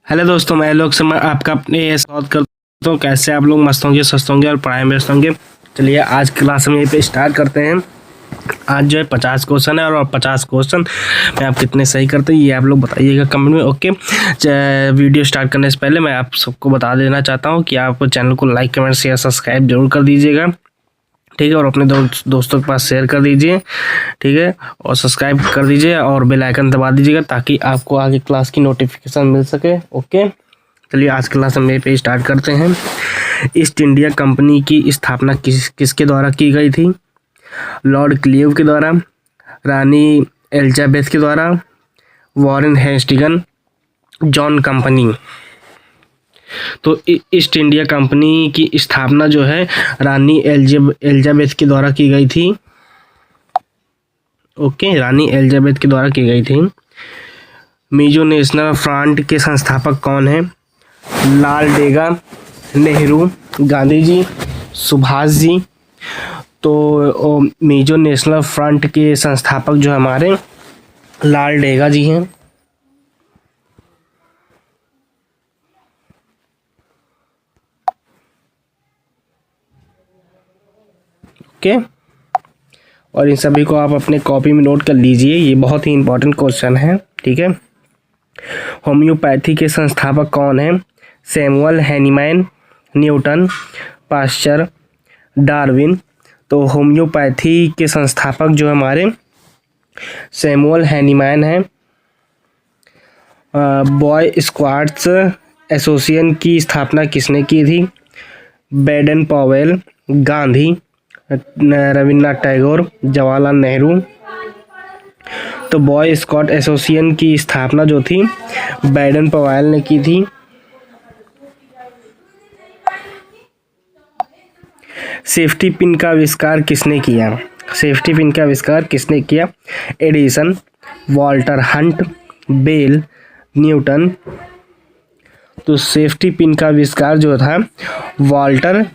Hello दोस्तों, मैं लोग से मैं आपका अपने स्वागत करता हूँ। कैसे आप लोग मस्त होंगे, स्वस्थ होंगे और पढ़ाई में व्यस्त होंगे। चलिए आज क्लास में यहीं पे स्टार्ट करते हैं। आज जो है 50 क्वेश्चन है और 50 क्वेश्चन में आप कितने सही करते हैं ये आप लोग बताइएगा कमेंट में। ओके, वीडियो स्टार्ट करने से पहले मैं आप सबको बता देना चाहता हूँ कि आप चैनल को लाइक, कमेंट, शेयर, सब्सक्राइब जरूर कर दीजिएगा, ठीक है। और अपने दोस्तों के पास शेयर कर दीजिए, ठीक है। और सब्सक्राइब कर दीजिए और बेल आइकन दबा दीजिएगा ताकि आपको आगे क्लास की नोटिफिकेशन मिल सके। ओके, चलिए आज क्लास में पे स्टार्ट करते हैं। ईस्ट इंडिया कंपनी की स्थापना किसके द्वारा की गई थी? लॉर्ड क्लीव के द्वारा, रानी एलिजाबेथ के द्वारा, वॉरेन हेस्टिंग्स, जॉन कंपनी। तो ईस्ट इंडिया कंपनी की स्थापना जो है रानी एलिजाबेथ के द्वारा की गई थी। ओके, रानी एलिजाबेथ के द्वारा की गई थी। मिजो नेशनल फ्रंट के संस्थापक कौन हैं? लाल डेगा, नेहरू, गांधी जी, सुभाष जी। तो मिजो नेशनल फ्रंट के संस्थापक जो हमारे लाल डेगा जी हैं। ओके, और इन सभी को आप अपने कॉपी में नोट कर लीजिए, ये बहुत ही इंपॉर्टेंट क्वेश्चन है, ठीक है। होम्योपैथी के संस्थापक कौन हैं? Samuel Hahnemann, Newton, Pasteur, Darwin. तो होम्योपैथी के संस्थापक जो हमारे सैमुअल हैनीमैन हैं। बॉय स्क्वाड्स एसोसिएशन की स्थापना किसने की थी? Baden Powell, Gandhi, Rabindranath Tagore, Jawaharlal Nehru. तो बॉय स्काउट एसोसिएशन की स्थापना जो थी बेडन पॉवेल ने की थी। सेफ्टी पिन का आविष्कार किसने किया? सेफ्टी पिन का आविष्कार किसने किया? Edison, Walter Hunt, Bell, Newton. तो सेफ्टी पिन का आविष्कार जो था वॉल्टर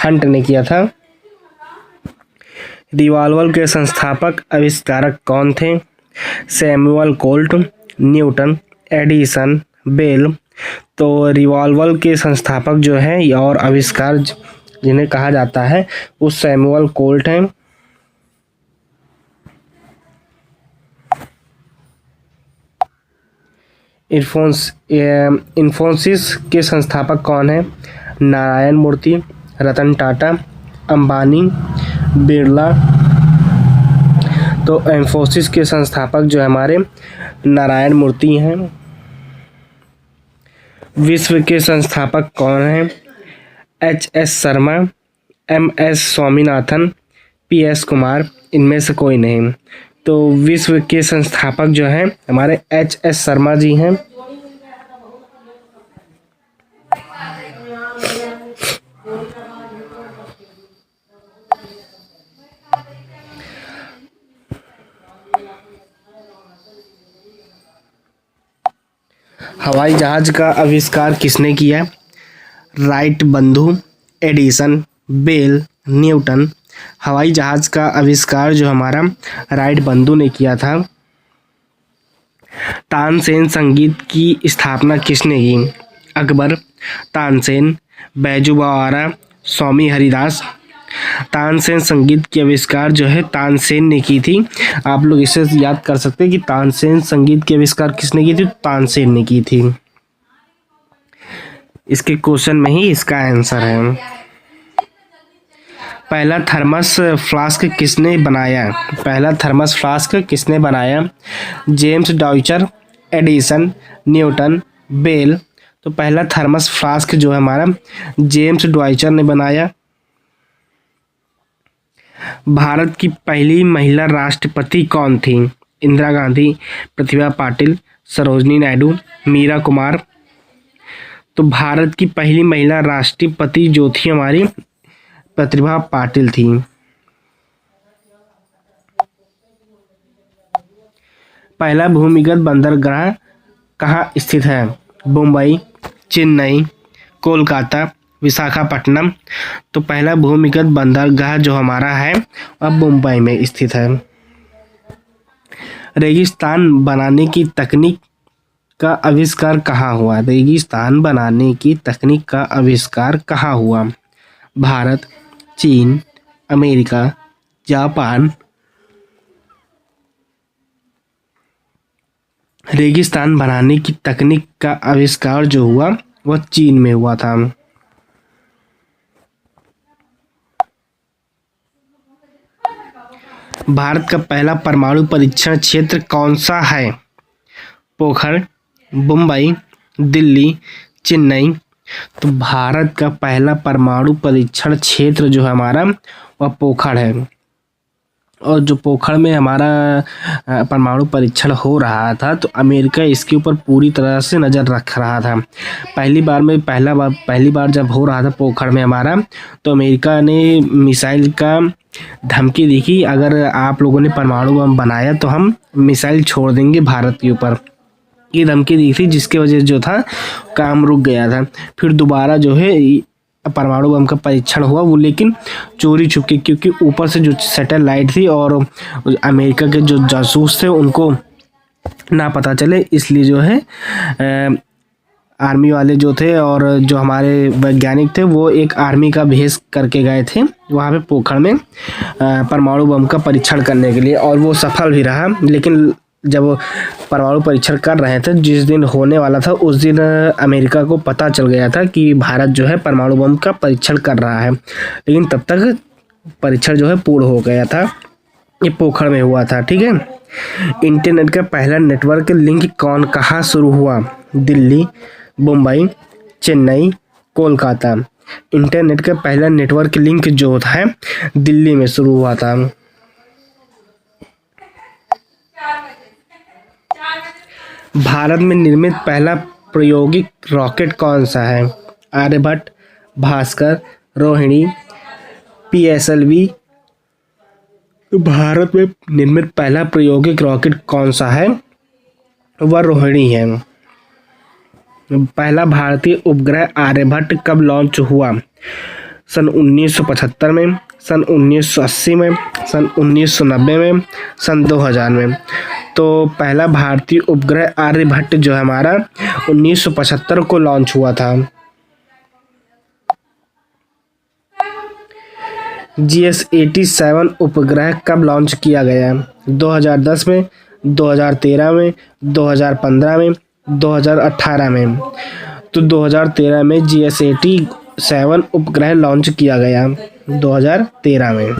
हंट ने किया था। रिवॉल्वर के संस्थापक आविष्कारक कौन थे? Samuel Colt, Newton, Edison, Bell. तो रिवॉल्वर के संस्थापक जो है और आविष्कार जिन्हें कहा जाता है वो सैमुअल कोल्ट हैं। इन्फोसिस के संस्थापक कौन है? नारायण मूर्ति, रतन टाटा, अंबानी, बिरला। तो इन्फोसिस के संस्थापक जो हमारे नारायण मूर्ति हैं। विश्व के संस्थापक कौन हैं? H S. Sharma, M S. Swaminathan, P S. Kumar. इनमें से कोई नहीं। तो विश्व के संस्थापक जो हैं हमारे एच.एस. शर्मा जी हैं। हवाई जहाज का आविष्कार किसने किया? राइट बंधु, एडिसन, बेल, न्यूटन। हवाई जहाज का आविष्कार जो हमारा राइट बंधु ने किया था। तानसेन संगीत की स्थापना किसने की? अकबर, तानसेन, बैजू बावरा, स्वामी हरिदास। तानसेन संगीत की आविष्कार जो है तानसेन ने की थी। आप लोग इसे याद कर सकते हैं कि तानसेन संगीत की आविष्कार किसने की थी? तानसेन ने की थी। इसके क्वेश्चन में ही इसका आंसर है। पहला थर्मस फ्लास्क किसने बनाया? पहला थर्मस फ्लास्क किसने बनाया? James Deutscher, Edison, Newton, Bell. तो पहला थर्मस फ्लास्क जो है हमारा जेम्स डॉयचर ने बनाया। भारत की पहली महिला राष्ट्रपति कौन थी? इंदिरा गांधी, प्रतिभा पाटिल, सरोजनी नायडू, मीरा कुमार। तो भारत की पहली महिला राष्ट्रपति जो थी हमारी प्रतिभा पाटिल थी। पहला भूमिगत बंदरगाह कहाँ स्थित है? मुंबई, चेन्नई, कोलकाता, विशाखापट्टनम। तो पहला भूमिगत बंदरगाह जो हमारा है अब मुंबई में स्थित है। रेगिस्तान बनाने की तकनीक का आविष्कार कहाँ हुआ? रेगिस्तान बनाने की तकनीक का आविष्कार कहाँ हुआ? भारत, चीन, अमेरिका, जापान। रेगिस्तान बनाने की तकनीक का आविष्कार जो हुआ वह चीन में हुआ था। भारत का पहला परमाणु परीक्षण क्षेत्र कौन सा है? पोखर, मुंबई, दिल्ली, चेन्नई। तो भारत का पहला परमाणु परीक्षण क्षेत्र जो है हमारा वह पोखर है। और जो पोखर में हमारा परमाणु परीक्षण हो रहा था तो अमेरिका इसके ऊपर पूरी तरह से नज़र रख रहा था। पहली बार जब हो रहा था पोखर में हमारा, तो अमेरिका ने मिसाइल का धमकी दी कि अगर आप लोगों ने परमाणु बम बनाया तो हम मिसाइल छोड़ देंगे भारत के ऊपर। ये धमकी दी थी, जिसके वजह जो था काम रुक गया था। फिर दोबारा जो है परमाणु बम का परीक्षण हुआ, वो लेकिन चोरी छुपके, क्योंकि ऊपर से जो सैटेलाइट थी और अमेरिका के जो जासूस थे उनको ना पता चले, इसलिए जो है आर्मी वाले जो थे और जो हमारे वैज्ञानिक थे वो एक आर्मी का भेष करके गए थे वहाँ पे पोखर में परमाणु बम का परीक्षण करने के लिए, और वो सफल भी रहा। लेकिन जब परमाणु परीक्षण कर रहे थे, जिस दिन होने वाला था उस दिन अमेरिका को पता चल गया था कि भारत जो है परमाणु बम का परीक्षण कर रहा है, लेकिन तब तक परीक्षण जो है पूर्ण हो गया था। ये पोखर में हुआ था, ठीक है। इंटरनेट का पहला नेटवर्क लिंक कहाँ शुरू हुआ? दिल्ली, मुंबई, चेन्नई, कोलकाता। इंटरनेट का पहला नेटवर्क लिंक जो है दिल्ली में शुरू हुआ था। भारत में निर्मित पहला प्रायोगिक रॉकेट कौन सा है? आर्यभट्ट, भास्कर, रोहिणी, PSLV। तो भारत में निर्मित पहला प्रायोगिक रॉकेट कौन सा है? वह रोहिणी है। पहला भारतीय उपग्रह आर्यभट्ट कब लॉन्च हुआ? सन 1975 में, सन 1980 में, सन 1990 में, सन 2000 में। तो पहला भारतीय उपग्रह आर्यभट्ट जो है हमारा 1975 को लॉन्च हुआ था। GS-87 उपग्रह कब लॉन्च किया गया? 2010 में, 2013 में, 2015 में, 2018 में। तो 2013 में GS-87 उपग्रह लॉन्च किया गया, 2013 में।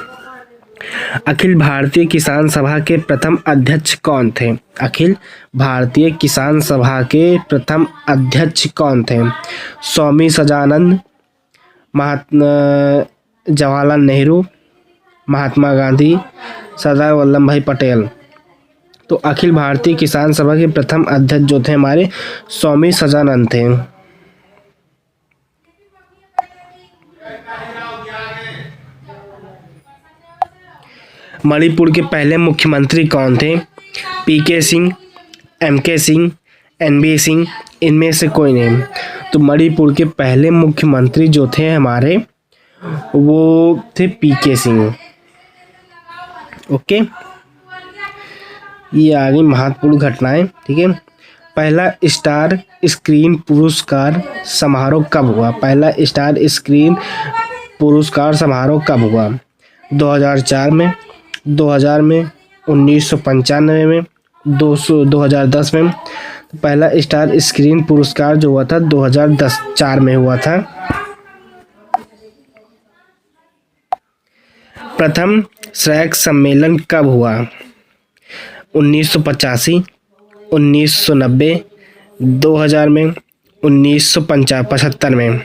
अखिल भारतीय किसान सभा के प्रथम अध्यक्ष कौन थे? अखिल भारतीय किसान सभा के प्रथम अध्यक्ष कौन थे? स्वामी सदानंद, जवाहरलाल नेहरू, महात्मा गांधी, सरदार वल्लभ भाई पटेल। तो अखिल भारतीय किसान सभा के प्रथम अध्यक्ष जो थे हमारे स्वामी सदानंद थे। मणिपुर के पहले मुख्यमंत्री कौन थे? PK Singh, MK Singh, NB Singh, इनमें से कोई नहीं। तो मणिपुर के पहले मुख्यमंत्री जो थे हमारे वो थे PK सिंह। ओके, ये आ गई महत्वपूर्ण घटनाएं, ठीक है। पहला स्टार स्क्रीन पुरस्कार समारोह कब हुआ? पहला स्टार स्क्रीन पुरस्कार समारोह कब हुआ? 2004 में, 2000 में, 1995 में, 2010 में। पहला स्टार स्क्रीन पुरस्कार जो हुआ था 2004 में हुआ था। प्रथम श्रैक सम्मेलन कब हुआ? 1985, 1990, 2000 में, 1975 में।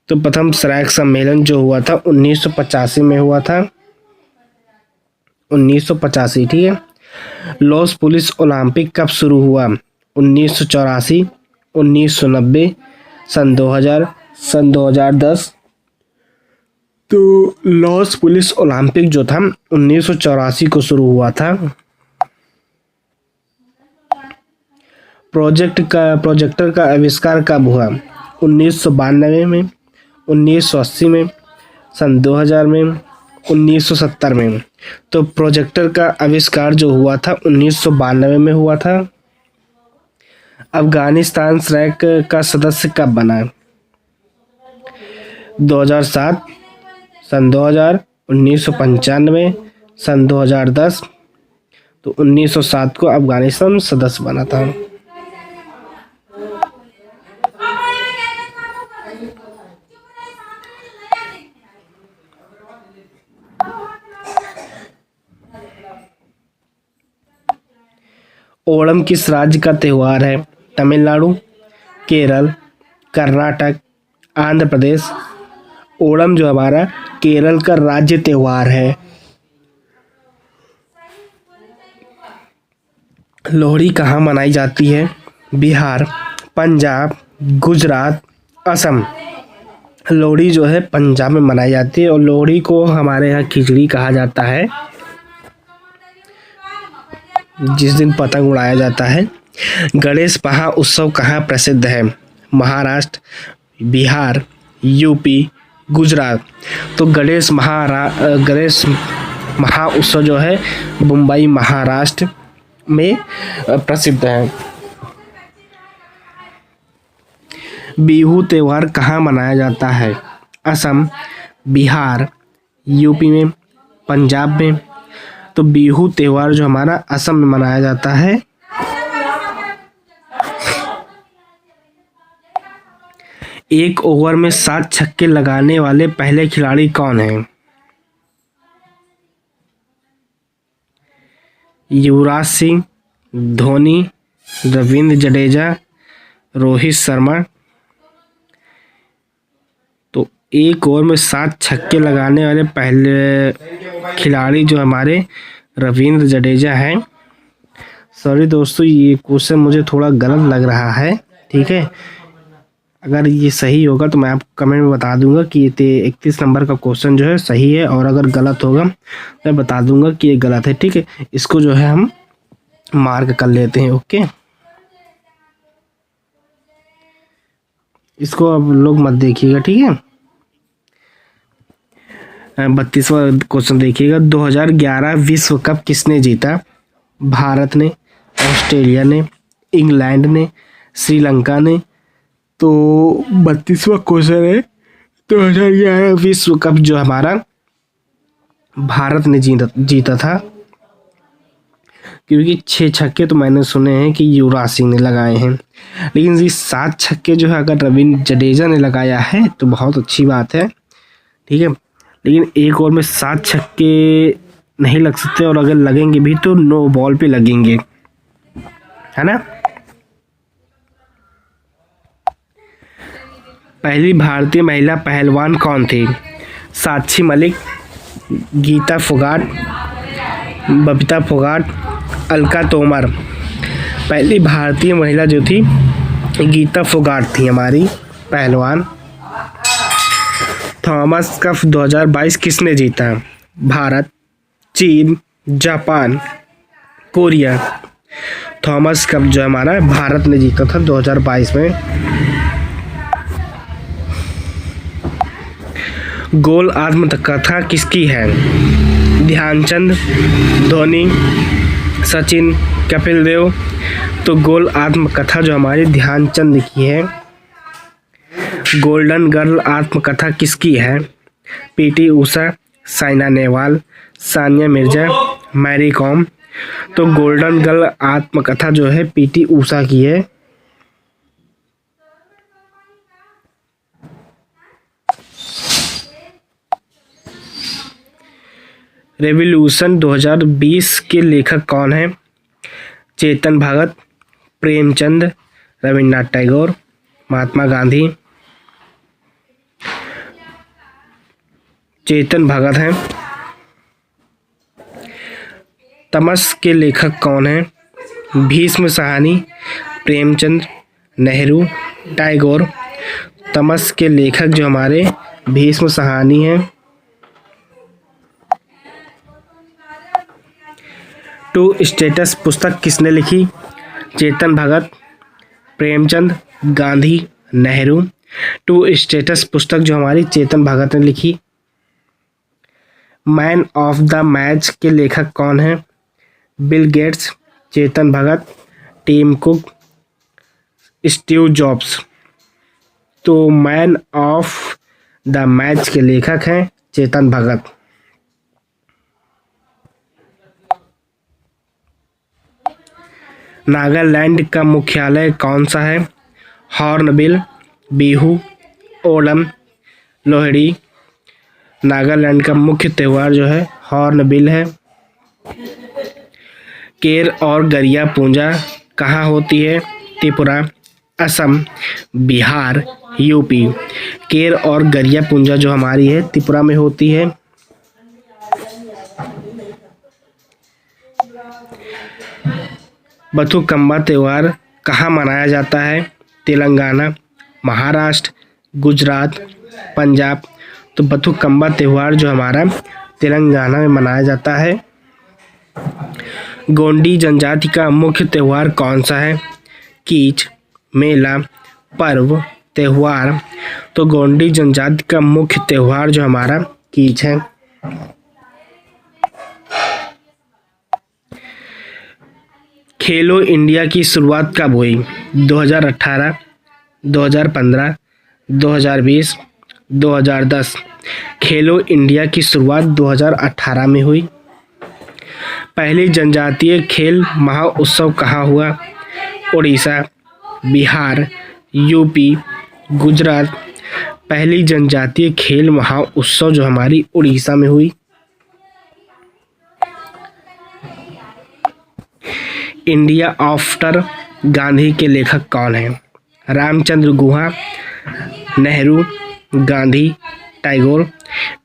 तो प्रथम श्रैक सम्मेलन जो हुआ था 1985 में हुआ था, 1985, ठीक है। लॉस पुलिस ओलंपिक कब शुरू हुआ? 1984, 1990, सन 2000, सन 2010। तो लॉस पुलिस ओलंपिक जो था 1984 को शुरू हुआ था। प्रोजेक्टर का आविष्कार कब हुआ? 1992 में, 1980 में, सन 2000 में, 1970 में। तो प्रोजेक्टर का आविष्कार जो हुआ था 1992 में हुआ था। अफगानिस्तान सैनिक का सदस्य कब बना? 2007, सन 2000, 1995, सन 2010। तो 1907 को अफगानिस्तान सदस्य बना था। ओणम किस राज्य का त्योहार है? तमिलनाडु, केरल, कर्नाटक, आंध्र प्रदेश। ओणम जो हमारा केरल का राज्य त्योहार है। लोहड़ी कहाँ मनाई जाती है? बिहार, पंजाब, गुजरात, असम। लोहड़ी जो है पंजाब में मनाई जाती है और लोहड़ी को हमारे यहाँ खिचड़ी कहा जाता है, जिस दिन पतंग उड़ाया जाता है। गणेश महाउत्सव कहाँ प्रसिद्ध है? महाराष्ट्र, बिहार, यूपी, गुजरात। तो गणेश महाउत्सव जो है मुंबई महाराष्ट्र में प्रसिद्ध है। बिहू त्योहार कहाँ मनाया जाता है? असम, बिहार, यूपी में, पंजाब में। तो बिहू त्योहार जो हमारा असम में मनाया जाता है। एक ओवर में 7 छक्के लगाने वाले पहले खिलाड़ी कौन हैं? युवराज सिंह, धोनी, रविंद्र जडेजा, रोहित शर्मा। तो एक ओवर में 7 छक्के लगाने वाले पहले खिलाड़ी जो हमारे रविंद्र जडेजा हैं। सॉरी दोस्तों, ये क्वेश्चन मुझे थोड़ा गलत लग रहा है, ठीक है। अगर ये सही होगा तो मैं आपको कमेंट में बता दूंगा कि ये 31 नंबर का क्वेश्चन जो है सही है, और अगर गलत होगा मैं बता दूंगा कि ये गलत है, ठीक है। इसको जो है हम मार्क कर लेते हैं, ओके। इसको अब लोग मत देखिएगा, ठीक है। 32वां क्वेश्चन देखिएगा। 2011 विश्व कप किसने जीता? भारत ने, ऑस्ट्रेलिया ने, इंग्लैंड ने, श्रीलंका ने। तो 32वां क्वेश्चन है 2011 विश्व कप जो हमारा भारत ने जीता था, क्योंकि 6 छक्के तो मैंने सुने हैं कि युवराज सिंह ने लगाए हैं, लेकिन ये 7 छक्के जो है अगर रविंद्र जडेजा ने लगाया है तो बहुत अच्छी बात है, ठीक है। लेकिन एक ओवर में 7 छक्के नहीं लग सकते, और अगर लगेंगे भी तो नो बॉल पे लगेंगे, है ना। पहली भारतीय महिला पहलवान कौन थी? साक्षी मलिक, गीता फोगाट, बबीता फोगाट, अलका तोमर। पहली भारतीय महिला जो थी गीता फोगाट थी हमारी पहलवान। थॉमस कप 2022 किसने जीता? भारत, चीन, जापान, कोरिया। थॉमस कप जो हमारा भारत ने जीता था 2022 में। गोल आत्मकथा किसकी है? ध्यानचंद, धोनी, सचिन, कपिल देव। तो गोल आत्मकथा जो हमारी ध्यानचंद की है। गोल्डन गर्ल आत्मकथा किसकी है? PT Usha, Saina Nehwal, Sania Mirza, Mary com. तो गोल्डन गर्ल आत्मकथा जो है पीटी उषा की है। रेवोल्यूशन 2020 के लेखक कौन हैं? चेतन भगत, प्रेमचंद, रविन्द्रनाथ टैगोर, महात्मा गांधी। चेतन भगत हैं। तमस के लेखक कौन हैं? भीष्म साहनी, प्रेमचंद, नेहरू, टैगोर। तमस के लेखक जो हमारे भीष्म साहनी हैं। टू स्टेटस पुस्तक किसने लिखी? चेतन भगत, प्रेमचंद, गांधी, नेहरू। टू स्टेटस पुस्तक जो हमारी चेतन भगत ने लिखी। मैन ऑफ द मैच के लेखक कौन हैं? Bill Gates, Chetan Bhagat, Tim cook, Steve jobs. तो मैन ऑफ द मैच के लेखक हैं चेतन भगत। नागालैंड का मुख्यालय कौन सा है? हॉर्नबिल, बिहू, ओणम, लोहड़ी। नागालैंड का मुख्य त्यौहार जो है हॉर्नबिल है। केर और गरिया पूजा कहाँ होती है? त्रिपुरा, असम, बिहार, यूपी। केर और गरिया पूजा जो हमारी है त्रिपुरा में होती है। बथुकम्मा त्यौहार कहाँ मनाया जाता है? तेलंगाना, महाराष्ट्र, गुजरात, पंजाब। तो बथुकम्मा त्यौहार जो हमारा तेलंगाना में मनाया जाता है। गोंडी जनजाति का मुख्य त्यौहार कौन सा है? कीच, मेला, पर्व, त्यौहार। तो गोंडी जनजाति का मुख्य त्यौहार जो हमारा कीच है। खेलो इंडिया की शुरुआत कब हुई? 2018, 2015, 2020, 2010। खेलो इंडिया की शुरुआत 2018 में हुई। पहली जनजातीय खेल महाउत्सव कहाँ हुआ? उड़ीसा, बिहार, यूपी, गुजरात। पहली जनजातीय खेल महाउत्सव जो हमारी उड़ीसा में हुई। इंडिया आफ्टर गांधी के लेखक कौन हैं? रामचंद्र गुहा, नेहरू, गांधी, टैगोर।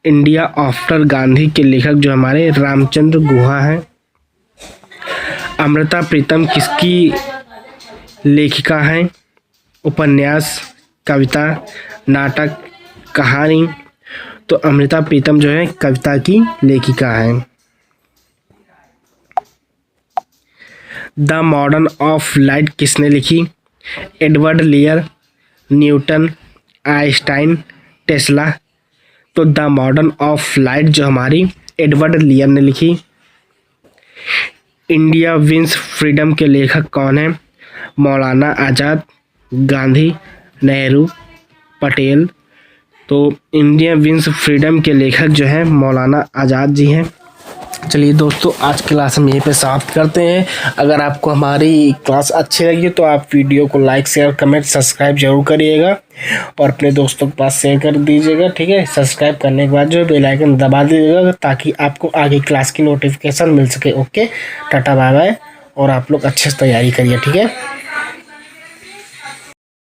इंडिया आफ्टर गांधी के लेखक जो हमारे रामचंद्र गुहा हैं। अमृता प्रीतम किसकी लेखिका हैं? उपन्यास, कविता, नाटक, कहानी। तो अमृता प्रीतम जो है कविता की लेखिका हैं। द मॉडर्न ऑफ लाइट किसने लिखी? Edward layer, Newton, Einstein, Tesla. तो द मॉडर्न ऑफ लाइट जो हमारी एडवर्ड लेयर ने लिखी। इंडिया विंस फ्रीडम के लेखक कौन हैं? मौलाना आज़ाद, गांधी, नेहरू, पटेल। तो इंडिया विंस फ्रीडम के लेखक जो हैं मौलाना आज़ाद जी हैं। चलिए दोस्तों, आज क्लास हम यहीं पे समाप्त करते हैं। अगर आपको हमारी क्लास अच्छी लगी तो आप वीडियो को लाइक, शेयर, कमेंट, सब्सक्राइब जरूर करिएगा और अपने दोस्तों के पास शेयर कर दीजिएगा। ठीक है, सब्सक्राइब करने के बाद जो बेल आइकन दबा दीजिएगा ताकि आपको आगे क्लास की नोटिफिकेशन मिल सके। ओके, टाटा बाय बाय और आप लोग अच्छे से तैयारी करिए। ठीक है।